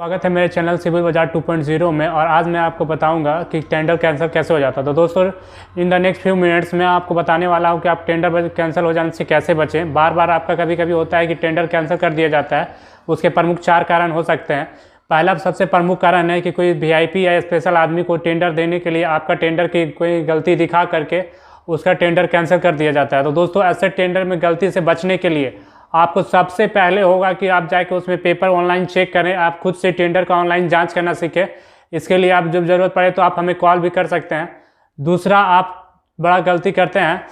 स्वागत है मेरे चैनल सिविल बाजार 2.0 में। और आज मैं आपको बताऊंगा कि टेंडर कैंसिल कैसे हो जाता है। तो दोस्तों in the next few minutes में आपको बताने वाला हूं कि आप टेंडर कैंसिल हो जाने से कैसे बचें। बार बार आपका कभी कभी होता है कि टेंडर कैंसिल कर दिया जाता है। उसके प्रमुख 4 कारण हो सकते हैं। पहला सबसे प्रमुख कारण है कि कोई वीआईपी या स्पेशल आदमी को टेंडर देने के लिए आपका टेंडर की कोई गलती दिखा करके उसका टेंडर कैंसिल कर दिया जाता है। तो दोस्तों ऐसे टेंडर में गलती से बचने के लिए आपको सबसे पहले होगा कि आप जाके उसमें पेपर ऑनलाइन चेक करें। आप खुद से टेंडर का ऑनलाइन जांच करना सीखें। इसके लिए आप जब ज़रूरत पड़े तो आप हमें कॉल भी कर सकते हैं। दूसरा, आप बड़ा गलती करते हैं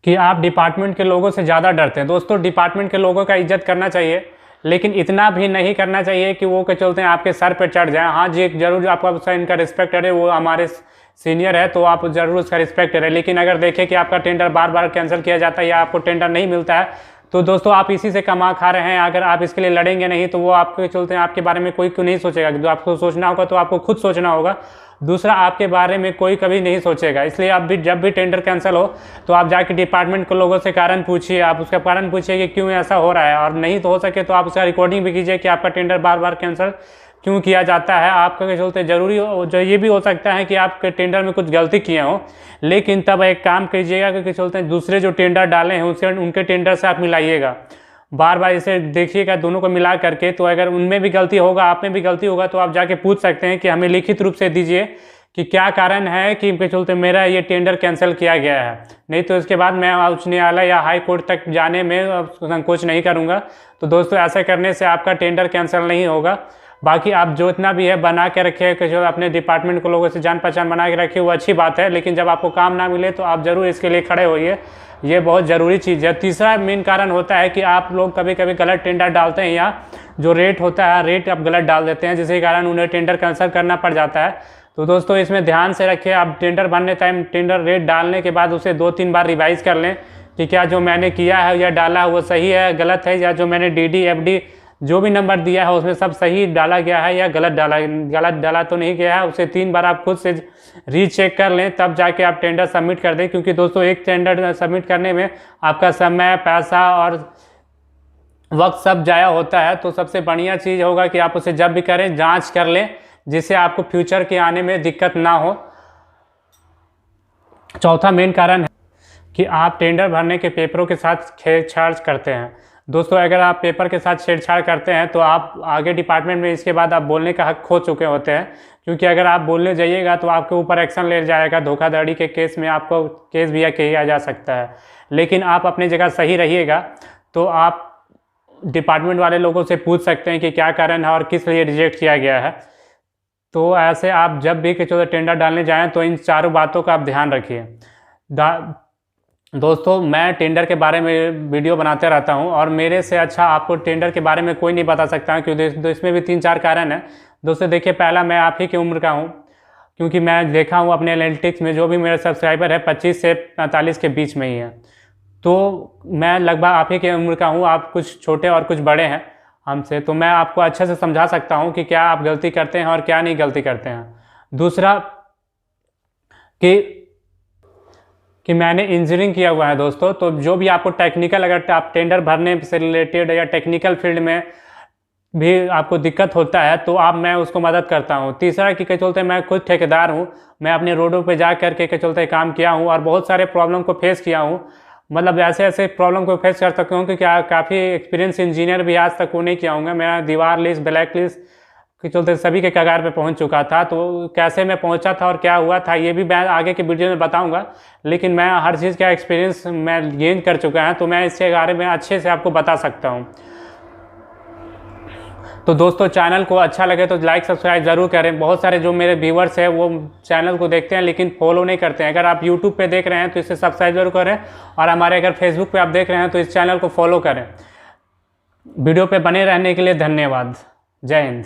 कि आप डिपार्टमेंट के लोगों से ज़्यादा डरते हैं। दोस्तों डिपार्टमेंट के लोगों का इज्जत करना चाहिए, लेकिन इतना भी नहीं करना चाहिए कि वो के चलते हैं आपके सर पे चढ़ जाए। हाँ जी, जरूर आपका इनका रिस्पेक्ट करें, वो हमारे सीनियर है तो आप ज़रूर उसका रिस्पेक्ट करें। लेकिन अगर देखें कि आपका टेंडर बार बार कैंसिल किया जाता है या आपको टेंडर नहीं मिलता है तो दोस्तों आप इसी से कमा खा रहे हैं। अगर आप इसके लिए लड़ेंगे नहीं तो वो आपके चलते हैं आपके बारे में कोई नहीं सोचेगा। जो आपको सोचना होगा तो आपको खुद सोचना होगा। दूसरा, आपके बारे में कोई कभी नहीं सोचेगा। इसलिए आप भी जब भी टेंडर कैंसिल हो तो आप जाके डिपार्टमेंट के लोगों से कारण पूछिए। आप उसका कारण पूछिए कि क्यों ऐसा हो रहा है, और नहीं तो हो सके तो आप उसका रिकॉर्डिंग भी कीजिए कि आपका टेंडर बार बार कैंसिल क्यों किया जाता है। आपका के चलते जरूरी जो ये भी हो सकता है कि आपके टेंडर में कुछ गलती किए हों, लेकिन तब एक काम कीजिएगा कि चलते दूसरे जो टेंडर डाले हैं उनके टेंडर से आप मिलाइएगा। बार बार इसे देखिएगा दोनों को मिला करके। तो अगर उनमें भी गलती होगा, आप में भी गलती होगा, तो आप जाके पूछ सकते हैं कि हमें लिखित रूप से दीजिए कि क्या कारण है कि इनके चलते मेरा ये टेंडर कैंसिल किया गया है। नहीं तो इसके बाद मैं उच्च न्यायालय या हाई कोर्ट तक जाने में संकोच नहीं करूँगा। तो दोस्तों ऐसा करने से आपका टेंडर कैंसिल नहीं होगा। बाकी आप जो इतना भी है बना के रखिए कि जो अपने डिपार्टमेंट को लोगों से जान पहचान बना के रखिए, वो अच्छी बात है। लेकिन जब आपको काम ना मिले तो आप ज़रूर इसके लिए खड़े होइए, ये बहुत ज़रूरी चीज़ है। तीसरा मेन कारण होता है कि आप लोग कभी कभी गलत टेंडर डालते हैं या जो रेट होता है रेट आप गलत डाल देते हैं, जिसके कारण उन्हें टेंडर कैंसिल करना पड़ जाता है। तो दोस्तों इसमें ध्यान से रखिए। आप टेंडर भरने टाइम टेंडर रेट डालने के बाद उसे 2-3 बार रिवाइज़ कर लें कि क्या जो मैंने किया है या डाला है वो सही है गलत है, या जो मैंने डीडी एफडी जो भी नंबर दिया है उसमें सब सही डाला गया है या गलत डाला तो नहीं गया है। उसे 3 बार आप खुद से रीचेक कर लें, तब जाके आप टेंडर सबमिट कर दें। क्योंकि दोस्तों एक टेंडर सबमिट करने में आपका समय, पैसा और वक्त सब जाया होता है। तो सबसे बढ़िया चीज़ होगा कि आप उसे जब भी करें जांच कर लें, जिससे आपको फ्यूचर के आने में दिक्कत ना हो। चौथा मेन कारण है कि आप टेंडर भरने के पेपरों के साथ छेड़छाड़ करते हैं। दोस्तों अगर आप पेपर के साथ छेड़छाड़ करते हैं तो आप आगे डिपार्टमेंट में इसके बाद आप बोलने का हक खो चुके होते हैं। क्योंकि अगर आप बोलने जाइएगा तो आपके ऊपर एक्शन ले जाएगा। धोखाधड़ी के केस में आपको केस भी किया जा सकता है। लेकिन आप अपनी जगह सही रहिएगा तो आप डिपार्टमेंट वाले लोगों से पूछ सकते हैं कि क्या कारण है और किस लिए रिजेक्ट किया गया है। तो ऐसे आप जब भी किसी टेंडर डालने जाएँ तो इन चारों बातों का आप ध्यान रखिए। दोस्तों मैं टेंडर के बारे में वीडियो बनाते रहता हूं और मेरे से अच्छा आपको टेंडर के बारे में कोई नहीं बता सकता है, क्योंकि इसमें भी 3-4 कारण हैं। दोस्तों देखिए, पहला मैं आप ही की उम्र का हूं, क्योंकि मैं देखा हूं अपने एनालिटिक्स में जो भी मेरे सब्सक्राइबर है 25 से 45 के बीच में ही है। तो मैं लगभग आप ही की उम्र का हूँ। आप कुछ छोटे और कुछ बड़े हैं हमसे, तो मैं आपको अच्छे से समझा सकता हूँ कि क्या आप गलती करते हैं और क्या नहीं गलती करते हैं। दूसरा कि मैंने इंजीनियरिंग किया हुआ है दोस्तों। तो जो भी आपको टेक्निकल, अगर आप टेंडर भरने से रिलेटेड या टेक्निकल फील्ड में भी आपको दिक्कत होता है तो मैं उसको मदद करता हूं। तीसरा कि क्या चलते हैं, मैं खुद ठेकेदार हूं। मैं अपने रोडों पे जा करके क्या चलते काम किया हूं और बहुत सारे प्रॉब्लम को फेस किया हूं। मतलब ऐसे प्रॉब्लम को फेस कर सकता हूँ कि काफ़ी एक्सपीरियंस इंजीनियर भी आज तक वो नहीं किया हूँ। मेरा दीवार लिस्ट, ब्लैक लिस्ट के चलते सभी के कगार पे पहुंच चुका था। तो कैसे मैं पहुंचा था और क्या हुआ था ये भी मैं आगे के वीडियो में बताऊंगा। लेकिन मैं हर चीज़ का एक्सपीरियंस मैं गेन कर चुका है, तो मैं इसके बारे में अच्छे से आपको बता सकता हूं। तो दोस्तों चैनल को अच्छा लगे तो लाइक सब्सक्राइब ज़रूर करें। बहुत सारे जो मेरे व्यूवर्स हैं वो चैनल को देखते हैं लेकिन फॉलो नहीं करते हैं। अगर आप यूट्यूब पे देख रहे हैं तो इसे सब्सक्राइब जरूर करें, और हमारे अगर फेसबुक पे आप देख रहे हैं तो इस चैनल को फॉलो करें। वीडियो पे बने रहने के लिए धन्यवाद। जय हिंद।